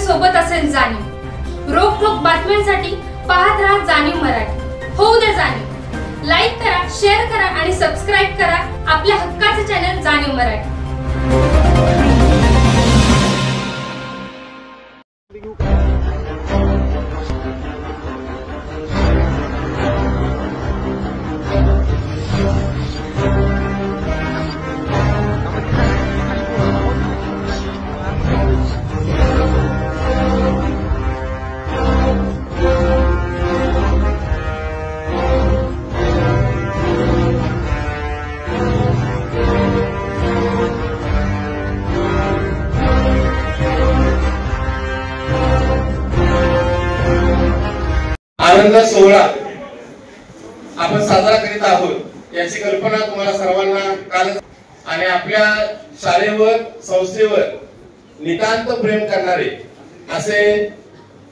सोबत असेल जाणीव। रोखोक बातम्यांसाठी पाहत राहा जाणीव मराठी। होऊ दे जाणीव। लाईक करा, शेअर करा आणि सबस्क्राईब करा आपल्या हक्काचे चॅनल जाणीव मराठी। आनंद सोहळा आपण साजरा करीत आहोत याची कल्पना तुम्हाला सर्वांना काल आणि आपल्या शाळेवर संस्थेवर नितांत प्रेम करणारे असे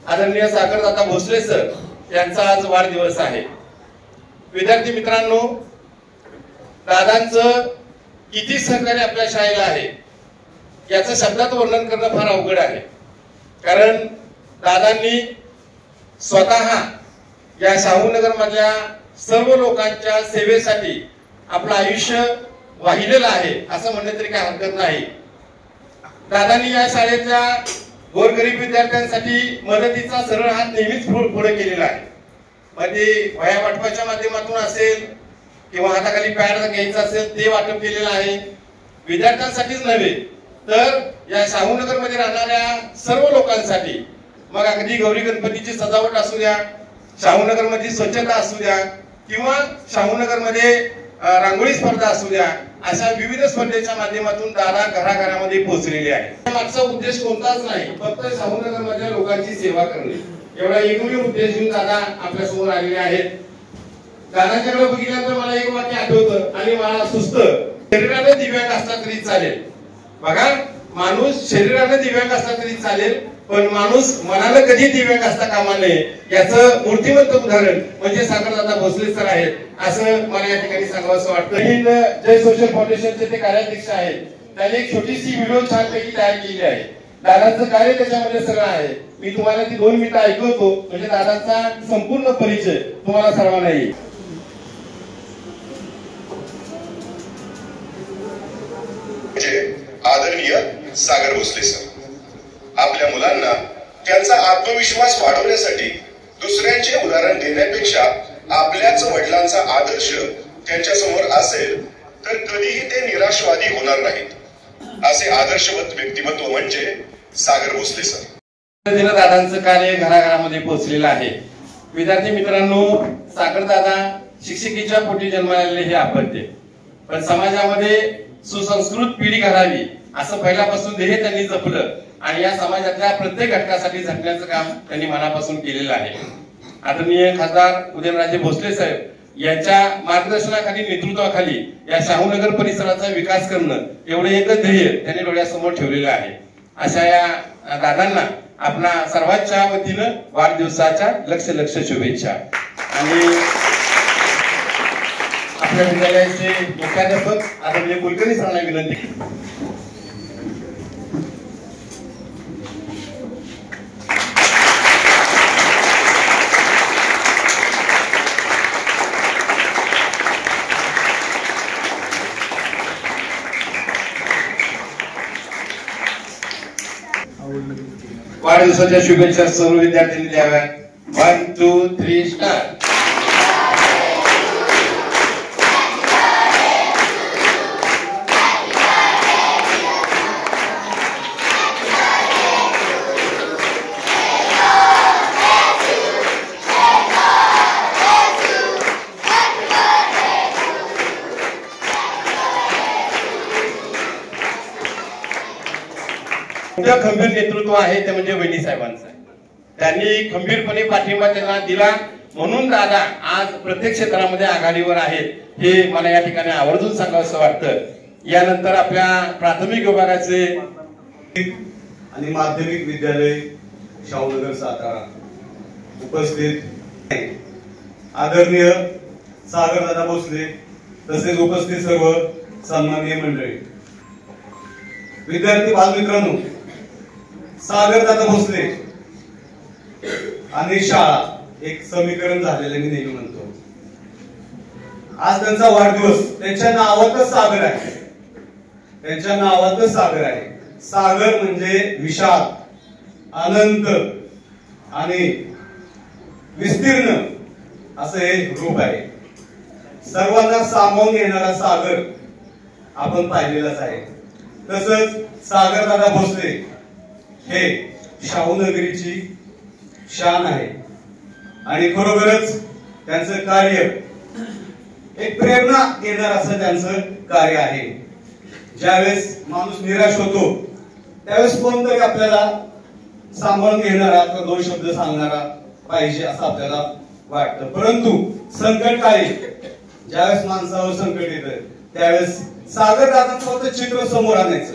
आदरणीय सागरदादा भोसले सर यांचा आज वाढदिवस आहे। विद्यार्थी मित्रांनो, दादांचं किती सहकार्य आपल्या शाळेला आहे याचं शब्दात वर्णन करणं फार अवघड आहे। कारण दादांनी स्वतः या शाहूनगर मधल्या सर्व लोकांच्या सेवेसाठी आपलं आयुष्य वाहिलेलं आहे असं म्हणणे तरी काही हरकत नाही। दादांनी या शाळेच्या गोरगरीब विद्यार्थ्यांसाठी मदतीचा सरळ हात नेहमीच पुढे केलेला आहे। मध्ये वह्या वाटपाच्या माध्यमातून असेल किंवा हाताखाली पॅड घ्यायचं असेल ते वाटप केलेलं आहे। विद्यार्थ्यांसाठीच नव्हे तर या शाहूनगर मध्ये राहणाऱ्या सर्व लोकांसाठी, मग अगदी गौरी गणपतीची सजावट असू द्या, शाहूनगर मध्ये स्वच्छता असू द्या किंवा शाहूनगर मध्ये रांगोळी स्पर्धा असू द्या, अशा विविध स्पर्धेच्या माध्यमातून दादा घराघरामध्ये पोहोचलेले आहे। मागचा उद्देश कोणताच नाही, फक्त शाहूनगर मधल्या लोकांची सेवा करणे एवढा एकमेव उद्देश घेऊन दादा आपल्या समोर आलेले आहेत। दादांच्याकडे बघितल्यानंतर मला एक वाक्य आठवतं आणि मला सुचतं, शरीराने दिव्यांग असला तरी चालेल। बघा, माणूस शरीराने दिव्यांग असला तरी चालेल, पण माणूस मनाला कधी दिव्यांग असता कामा नये याचं मूर्तिमंत उदाहरण म्हणजे सागरदादा भोसले सर आहेत असं मला या ठिकाणी सांगावंसं वाटतं। जय सोशल फाउंडेशनचे ते कार्याध्यक्ष आहेत, त्यांनी एक छोटीशी व्हिडिओ छानपैकी तयार केली आहे। दादांचं कार्य त्याच्यामध्ये सगळं आहे। मी तुम्हाला ती 2 मिनिटं ऐकवतो म्हणजे दादांचा संपूर्ण परिचय तुम्हाला सर्वांना येईल। आदरणीय सागर भोसले सर, आपल्या मुलांना त्यांचा आत्मविश्वास वाढवण्यासाठी दुसऱ्यांचे उदाहरण देण्यापेक्षा आपल्याच वडिलांचा आदर्श त्यांच्या समोर असेल तर कधीही ते निराशवादी होणार नाहीत। असे आदर्शवत व्यक्तिमत्व म्हणजे सागर भोसले सर। दादांचं कार्य घराघरामध्ये पोहोचलेलं आहे। विद्यार्थी मित्रांनो, सागरदादा शिक्षिकेच्या पोटी जन्माला हे अपत्य, पण समाजामध्ये सुसंस्कृत पिढी घडावी असं पहिल्यापासून ध्येय त्यांनी जपलं आणि या समाजातल्या प्रत्येक घटकासाठी झटण्याचं काम त्यांनी मनापासून केलेलं आहे। आदरणीय खासदार उदयनराजे भोसले साहेब यांच्या मार्गदर्शनाखाली, नेतृत्वाखाली या शाहूनगर परिसराचा विकास करणं एवढं एकच ध्येय त्यांनी डोळ्यासमोर ठेवलेलं आहे। अशा या दादांना आपल्या सर्वांच्या वतीनं वाढदिवसाच्या लक्ष शुभेच्छा। आणि आपल्या विद्यालयाचे मुख्याध्यापक आदरणीय कुलकर्णी सरांना विनंती। वाढदिवसाच्या शुभेच्छा सर्व विद्यार्थ्यांनी द्याव्या। 1 2 3 स्टार्ट। खंबीर नेतृत्व आहे ते म्हणजे वहिनी साहेबांचं। त्यांनी खंबीरपणे पाठिंबा त्यांना दिला म्हणून दादा आज प्रत्येक क्षेत्रामध्ये आघाडीवर आहेत हे मला या ठिकाणी आवर्जून सांगावंसं वाटतं। यानंतर आपल्या प्राथमिक विभागाचे आणि माध्यमिक विद्यालय शाहूनगर सातारा उपस्थित आदरणीय सागरदादा भोसले तसेच उपस्थित सर्व सन्माननीय मंडळी, विद्यार्थी बालमित्रांनो, सागरदादा भोसले आणि शाळा एक समीकरण झालेलं मी नेहमी म्हणतो. आज त्यांचा वाढदिवस, त्यांच्या नावातच सागर आहे, त्यांच्या नावातच सागर आहे. सागर म्हणजे विशाल, अनंत आणि विस्तीर्ण असं हे रूप आहे. सर्वांना सामावून येणारा सागर आपण पाहिलेलाच आहे. तसंच सागरदादा भोसले हे शाहूनगरीची शान आहे आणि खरोखरच त्यांचं कार्य एक प्रेरणा देणार असं त्यांचं कार्य आहे. ज्यावेळेस माणूस निराश होतो त्यावेळेस कोणतरी आपल्याला सांभाळून घेणारा, दोन शब्द सांगणारा पाहिजे असं आपल्याला वाटतं. परंतु संकटकाळी ज्यावेळेस माणसावर संकट येतं त्यावेळेस सागरदादांचं फक्त चित्र समोर आणायचं.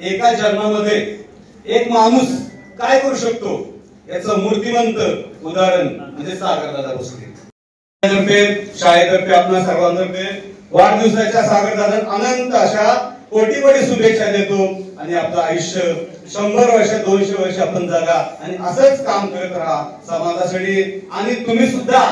एका जन्मामध्ये एक माणूस काय करू शकतो याचं मूर्तिमंत उदाहरण म्हणजे सागरदादा भोसले. शाळेतर्फे आपल्या सर्वांतर्फे वाढदिवसाच्या सागरदादा अनंत अशा कोटी कोटी शुभेच्छा देतो आणि आपलं आयुष्य 100 वर्ष 200 वर्ष आपण जगा आणि असंच काम करत राहा समाजासाठी. आणि तुम्ही सुद्धा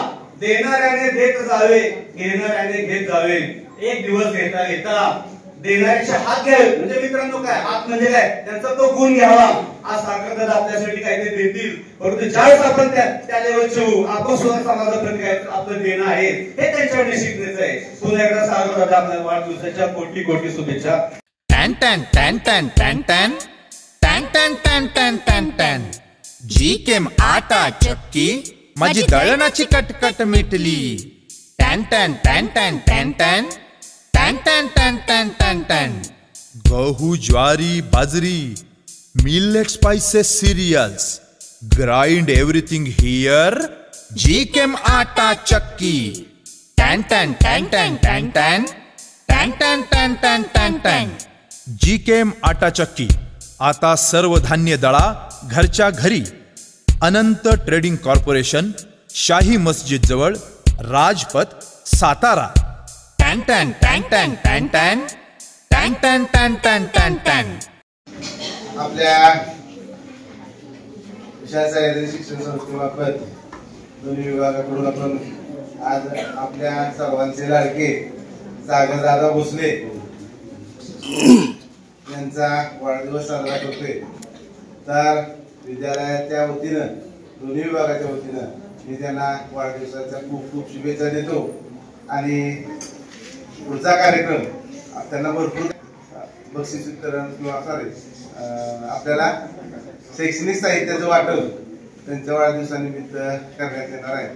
देणाऱ्याने देत जावे, घेणाऱ्याने घेत जावे. एक दिवस घेता घेता देणाऱ्याचे हात घ्यावे. म्हणजे मित्रांनो काय हात म्हणजे काय, त्यांचा तो गुण घ्यावा. आज सागरदादा आपल्यासाठी काहीतरी देतील, परंतु ज्यावेळेस आपण त्या लेवलचे होऊ आपण सुद्धा समाजाप्रती काय आपलं देणं आहे हे त्यांच्याकडे शिकण्याचं आहे. पुन्हा एकदा सागरदादा आपल्या वाढदिवसाच्या कोटी कोटी शुभेच्छा. टॅन टॅन टॅन टॅन टॅन टॅन टॅन टॅन टॅन टॅन टॅन टॅन. जी केम आटा चक्की माझी दळणाची कटकट मिटली. टॅन टॅन टॅन टॅन टॅन टॅन टॅन टॅन टॅन टॅन टॅन टॅन. गहू ज्वारी बाजरी millet spices cereals grind everything here. जी केम आटा चक्की. टॅन टॅन टॅन टॅन टॅन टॅन टॅन टॅन टॅन टॅन टॅन टॅन. जी केम आटा चक्की आता सर्व धान्य दळा घरच्या घरी. अनंत ट्रेडिंग कॉर्पोरेशन, शाही मस्जिद जवळ, राजपथ, सातारा. टॅन टॅन टॅन टॅन टॅन टॅन टॅन टॅन टॅन टॅन टॅन टॅन. आपल्या शिक्षण संस्थेमार्फत दोन्ही विभागाकडून आपण आज आपल्या सर्वांचे लाडके सागरदादा भोसले यांचा वाढदिवस साजरा करतोय. तर विद्यालयाच्या वतीनं दोन्ही विभागाच्या वतीनं मी त्यांना वाढदिवसाच्या खूप खूप शुभेच्छा देतो. आणि पुढचा कार्यक्रम त्यांना भरपूर बक्षीस वितरण किंवा आपल्याला शैक्षणिक साहित्याचं वाटप त्यांच्या वाढदिवसानिमित्त करण्यात येणार आहे.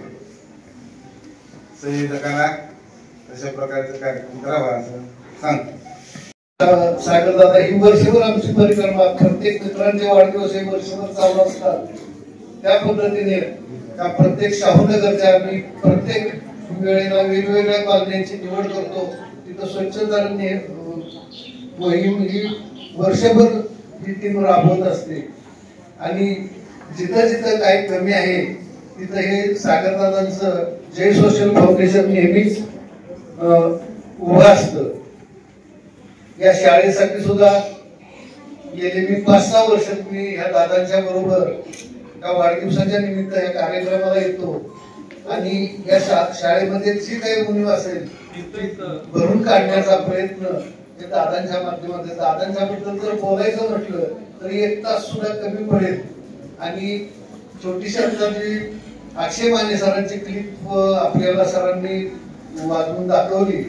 संयोजकांना अशा प्रकारचा कार्यक्रम करावा असं सांगतो. सागरदादा ही वर्षभर आमची परिक्रमा प्रत्येक मित्रांचे वाढदिवस हे वर्षभर चालू असतात. त्या पद्धतीने प्रत्येक शाहूनगरच्या आम्ही प्रत्येक वेळेला वेगवेगळ्या कॉलन्यांची निवड करतो. तिथं स्वच्छता मोहीम ही वर्षभर ही टीम राबवत असते. आणि जिथं जिथं काही कमी आहे तिथं हे सागरदादांचं जय सोशल फाउंडेशन नेहमीच उभं असतं. या शाळेसाठी सुद्धा गेले मी 5-6 वर्ष मी ह्या दादांच्या बरोबर त्या वाढदिवसाच्या निमित्त या कार्यक्रमाला येतो. आणि या शाळेमध्ये जी काही उणीव असेल भरून काढण्याचा प्रयत्न हे दादांच्या माध्यमातून. दादांच्या बद्दल जर बोलायचं म्हटलं तर 1 तास सुद्धा कमी पडेल. आणि छोटीशी जी अक्षय माने सरांची क्लिप आपल्याला सरांनी वाजवून दाखवली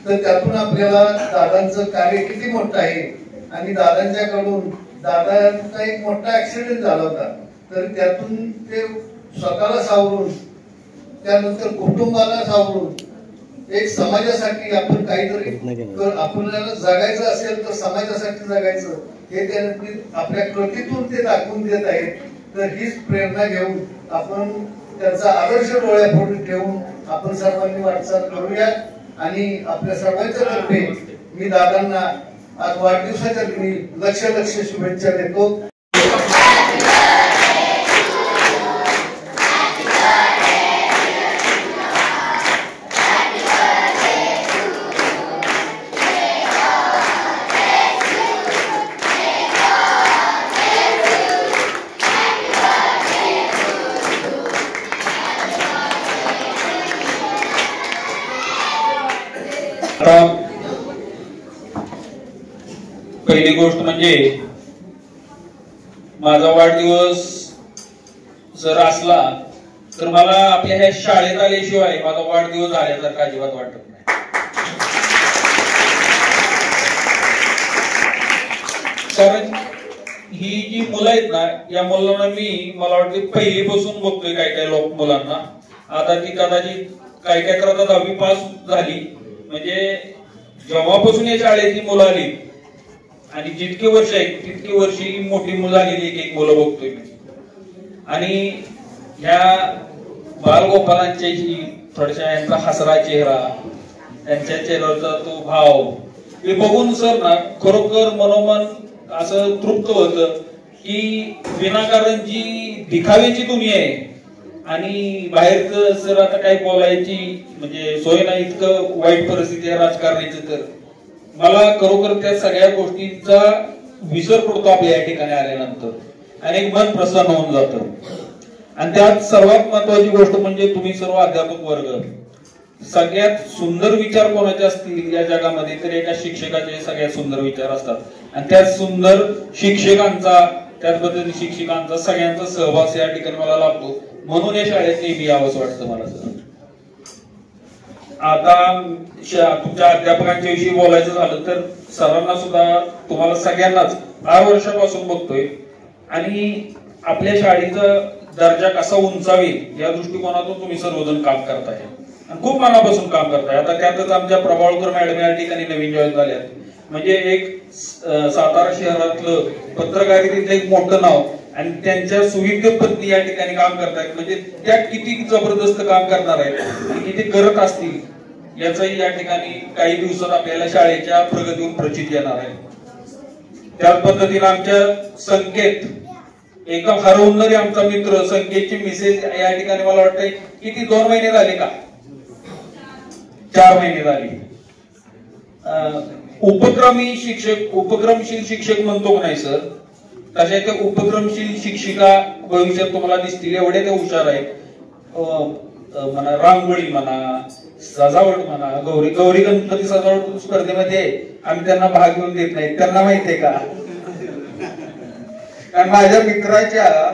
तर त्यातून आपल्याला दादांचं कार्य किती मोठं आहे. आणि दादांच्याकडून दादांचा एक मोठा ऍक्सिडेंट झाला होता तर त्यातून ते स्वतःला सावरून त्यानंतर कुटुंबाला सावरून एक समाजासाठी आपण काहीतरी आपल्याला जगायचं असेल तर समाजासाठी जगायचं हे त्यांनी आपल्या कृतीतून ते दाखवून देत आहेत. तर हीच प्रेरणा घेऊन आपण त्यांचा आदर्श डोळ्यापुढे ठेवून आपण सर्वांनी वाटचाल करूया. आणि आपल्या सर्वांच्या तर्फे मी दादांना आज वाढदिवसाच्या दिनी लक्ष शुभेच्छा देतो. पहिली गोष्ट म्हणजे माझा वाढदिवस जर असला तर मला आपल्या ह्या शाळेत आल्याशिवाय माझा वाढदिवस झाल्यासारखं अजिबात वाटत नाही. कारण ही जी मुलं आहेत ना, या मुलांना मला वाटतं पहिलीपासून बघतोय काही काही लोक मुलांना. आता ती कदाचित काही काय करता 10वी पास झाली, म्हणजे जेव्हापासून या शाळेत ही मुलं आली आणि जितके वर्ष आहेत तितके वर्ष ही मोठी मुलं आलेली एक मुलं बघतोय मी. आणि ह्या बालगोपालांच्या ही थोड्याशा यांचा हसरा चेहरा, त्यांच्या चेहऱ्याचा तो भाव हे बघून सर ना खरोखर मनोमन असं तृप्त होतं की विनाकारण जी दिखाव्याची दुनिया आहे आणि बाहेरचं सर आता काही बोलायची म्हणजे सोय नाही, इतकं वाईट परिस्थिती आहे राजकारणाची. तर मला खरोखर त्या सगळ्या गोष्टींचा विसर पडतो आपल्या या ठिकाणी आल्यानंतर आणि एक मन प्रसन्न होऊन जातं. आणि त्यात सर्वात महत्वाची गोष्ट म्हणजे तुम्ही सर्व अध्यापक वर्ग, सगळ्यात सुंदर विचार कोणाचे असतील या जगामध्ये तर एका शिक्षकाचे सगळ्यात सुंदर विचार असतात. आणि त्या सुंदर शिक्षकांचा, त्याच पद्धतीने शिक्षकांचा सगळ्यांचा सहवास या ठिकाणी मला लाभतो. म्हणून या शाळेत नेहमी यावंच वाटतं मला. सर आता तुमच्या अध्यापकांच्या विषयी बोलायचं झालं तर सरांना सुद्धा तुम्हाला सगळ्यांनाच 8 वर्षापासून बघतोय आणि आपल्या शाळेचा दर्जा कसा उंचावेल या दृष्टिकोनातून तुम्ही सर्वजण काम करताय आणि खूप मनापासून काम करताय. आता त्यातच आमच्या प्रभावळकर मॅडम या ठिकाणी नवीन जॉईन झाल्यात, म्हणजे एक सातारा शहरातलं पत्रकारितेचं एक मोठं नाव आणि त्यांच्या सुविद्य पत्नी या ठिकाणी काम करतायत. म्हणजे त्या किती जबरदस्त काम करणार आहेत आणि किती करत असतील याचंही या ठिकाणी काही दिवसात आपल्याला शाळेच्या प्रगतीवर प्रचित येणार आहे. त्याच पद्धतीने आमच्या संकेत एकदम हरवणारे आमचा मित्र संकेतची मिसेस या ठिकाणी मला वाटतंय किती 2 महिने झाले का 4 महिने झाले. उपक्रमशील शिक्षक म्हणतो का नाही सर, तशा त्या उपक्रमशील शिक्षिका भविष्यात तुम्हाला दिसतील. एवढे ते हुशार आहेत. म्हणा रांगोळी म्हणा, सजावट म्हणा, गौरी गणपती सजावट स्पर्धेमध्ये आम्ही त्यांना भाग घेऊन देत नाही. त्यांना माहितीये का, कारण माझ्या मित्राच्या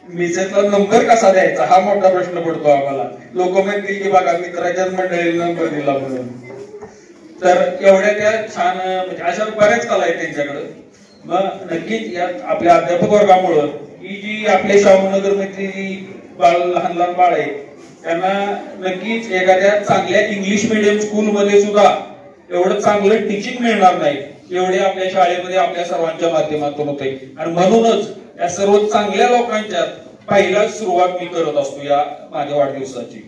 मिसेसला नंबर कसा द्यायचा हा मोठा प्रश्न पडतो आम्हाला. लोक म्हणतील की बघा मित्राच्याच मंडळीला नंबर दिला म्हणून. तर एवढ्या त्या छान म्हणजे अशा बऱ्याच कला आहेत त्यांच्याकडे. मग नक्कीच या आपल्या अध्यापक वर्गामुळं ही जी आपल्या शाहूनगर मधली लहान लहान बाळ आहे त्यांना नक्कीच एखाद्या चांगल्या इंग्लिश मीडियम स्कूल मध्ये सुद्धा एवढं चांगलं टीचिंग मिळणार नाही एवढे आपल्या शाळेमध्ये आपल्या सर्वांच्या माध्यमातून होते. आणि म्हणूनच या सर्व चांगल्या लोकांच्या पहिला सुरुवात मी करत असतो या माझ्या वाढदिवसाची.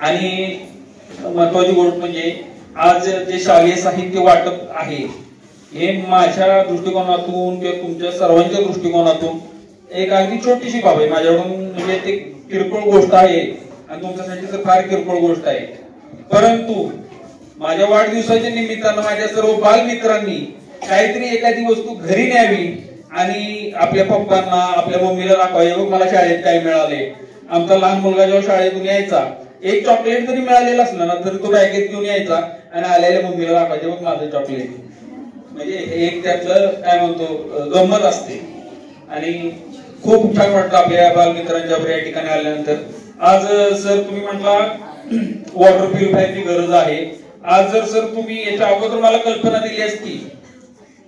आणि महत्वाची गोष्ट म्हणजे आज जे शालेय साहित्य वाटप आहे हे माझ्या दृष्टिकोनातून किंवा तुमच्या सर्वांच्या दृष्टिकोनातून एक अगदी छोटीशी बाब आहे. माझ्याकडून म्हणजे ते किरकोळ गोष्ट आहे आणि तुमच्यासाठी तर फार किरकोळ गोष्ट आहे. परंतु माझ्या वाढदिवसाच्या निमित्तानं माझ्या सर्व बालमित्रांनी काहीतरी एखादी वस्तू घरी न्यावी आणि आपल्या पप्पांना आपल्या मम्मीला दाखवावे, बघ मला शाळेत काय मिळाले. आमचा लहान मुलगा जेव्हा शाळेतून यायचा एक चॉकलेट जरी मिळालेलं असलं ना तरी तो बॅगेत घेऊन यायचा आणि आलेल्या मम्मीला दाखवायचे, बघ माझं चॉकलेट. म्हणजे एक त्यातलं काय म्हणतो गंमत असते आणि खूप छान वाटतं आपल्या बालमित्रांच्या या ठिकाणी आल्यानंतर. आज सर तुम्ही म्हटला वॉटर प्युरिफायरची गरज आहे. आज जर सर तुम्ही याच्या अगोदर मला कल्पना दिली असती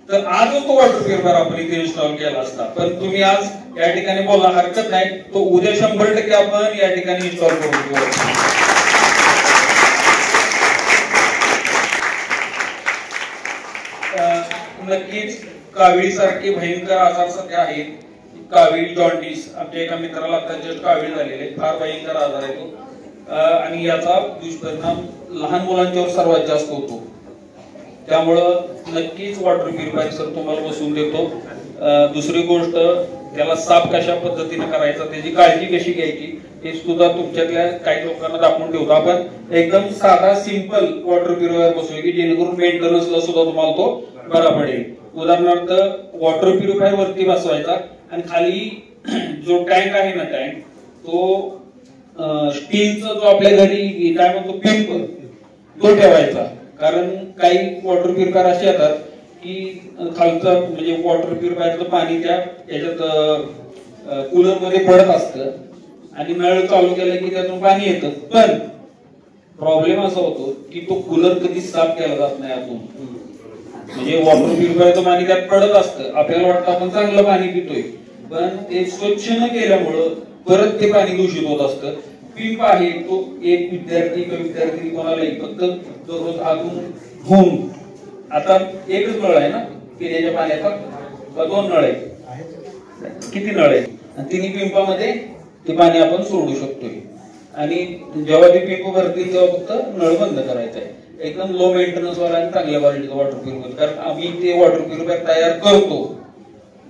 तर आजच तो वॉटर प्युरिफायर आपण इथे इन्स्टॉल केला असता. पण तुम्ही आज या ठिकाणी बोलला हरकत नाही, तो उद्या 100% आपण या ठिकाणी इन्स्टॉल करू. नक्कीच कावीळ सारखे भयंकर आजार सध्या आहेत. कावीळ जॉन्डिस आमच्या एका मित्राला आता जस्ट कावीळ झालेले, फार भयंकर आजार आहे तो आणि याचा दुष्परिणाम लहान मुलांच्यावर सर्वात जास्त होतो. त्यामुळं नक्कीच वॉटर प्युरिफायर सर तुम्हाला बसवून देतो. दुसरी गोष्ट त्याला साफ कशा पद्धतीने करायचा त्याची काळजी कशी घ्यायची हे सुद्धा तुमच्यातल्या काही लोकांना दाखवून ठेवतो. आपण एकदम साधा सिंपल वॉटर प्युरिफायर बसवूया की जेणेकरून मेंटेनन्सला सुद्धा तुम्हाला तो बरा पडेल. उदाहरणार्थ वॉटर प्युरिफायर वरती बसवायचा आणि खाली जो टँक आहे ना टँक तो स्टीलचा जो आपल्या घरी काय म्हणतो पिंप तो ठेवायचा. कारण काही वॉटर प्युरिफायर असे येतात की खालचं म्हणजे वॉटर प्युरिफायरचं पाणी त्या याच्यात कूलर मध्ये पडत असतं आणि नळ चालू केलं की त्यातून पाणी येतं, पण प्रॉब्लेम असा होतो की तो कूलर कधीच साफ केला जात नाही आतून. म्हणजे वॉटर प्युरिफायरचं पाणी त्यात पडत असतं, आपल्याला वाटतं आपण चांगलं पाणी पितोय, पण ते स्वच्छ न केल्यामुळं परत ते पाणी दूषित होत असतं. पिंप आहे तो एक विद्यार्थी किंवा विद्यार्थी कोणालाही फक्त दररोज आतून होऊन, आता एकच नळ आहे ना पिण्याच्या पाण्याचा, 2 नळ आहे, किती नळ आहे, आणि तिन्ही पिंपामध्ये ते पाणी आपण सोडू शकतोय. आणि जेव्हा ते पिंप भरतील तेव्हा फक्त नळ बंद करायचा आहे. एकदम लो मेंटेनन्स वाला आणि चांगल्या क्वालिटीचं वॉटर प्युरिफायर, कारण आम्ही ते वॉटर प्युरिफायर तयार करतो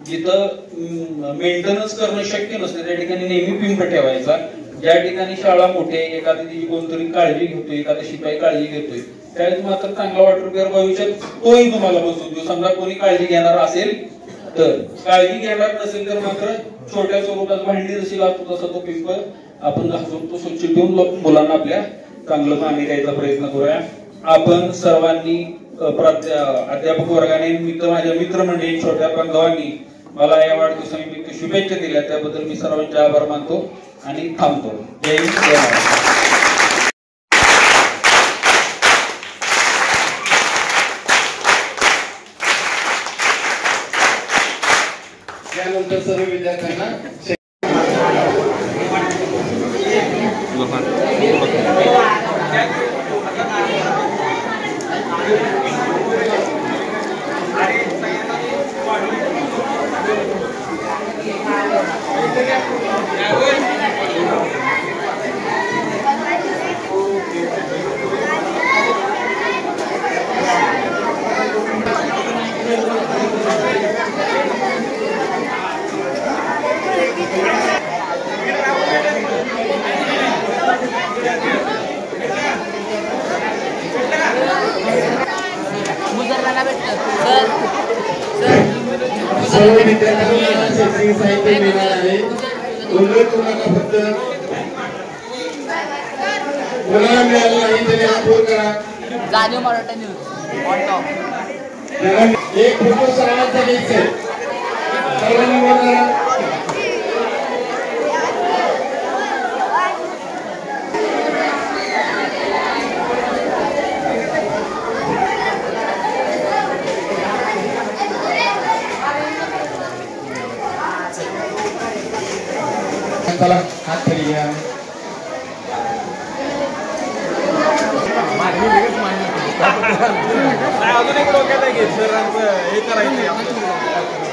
जिथं मेंटेनन्स करणं शक्य नसतं त्या ठिकाणी नेहमी पिंप ठेवायचा. ज्या ठिकाणी शाळा मोठे, एखादी कोणतरी काळजी घेतोय, एखादा शिपाई काळजी घेतोय, त्यावेळेस मात्र चांगला वॉटर प्युरिफायर भविष्यात तोही तुम्हाला बसवून देऊ. समजा कोणी काळजी घेणार असेल तर, काळजी घेणार नसेल तर मात्र छोट्या स्वरूपात भांडी जशी लागतो तसा तो पिंप आपण घासून तो स्वच्छ ठेवून मुलांना आपल्या चांगलं पाणी द्यायचा प्रयत्न करूया. आपण सर्वांनी अध्यापक वर्गाने माझ्या मित्रमंडळी छोट्या बांधवांनी मला या वाढदिवसानिमित्त शुभेच्छा दिल्या, त्याबद्दल मी सर्वांचे आभार मानतो आणि थांबतो. जय हिंद, जय महाराष्ट्र. त्यानंतर सर्व विद्यार्थ्यांना सर्व विद्यार्थ्यांना शैक्षणिक साहित्य मिळणार आहे. फक्त कोणाला मिळालं नाही तरी फोन करा. जाणीव मराठा न्यूज ऑन टॉप. एक फोटो सर्वांचा घ्यायचा आहे, सर्वांनी फोन करा. चला हात खाली घ्या. अजून एक डोक्यात आहे सरांचं हे करायचं.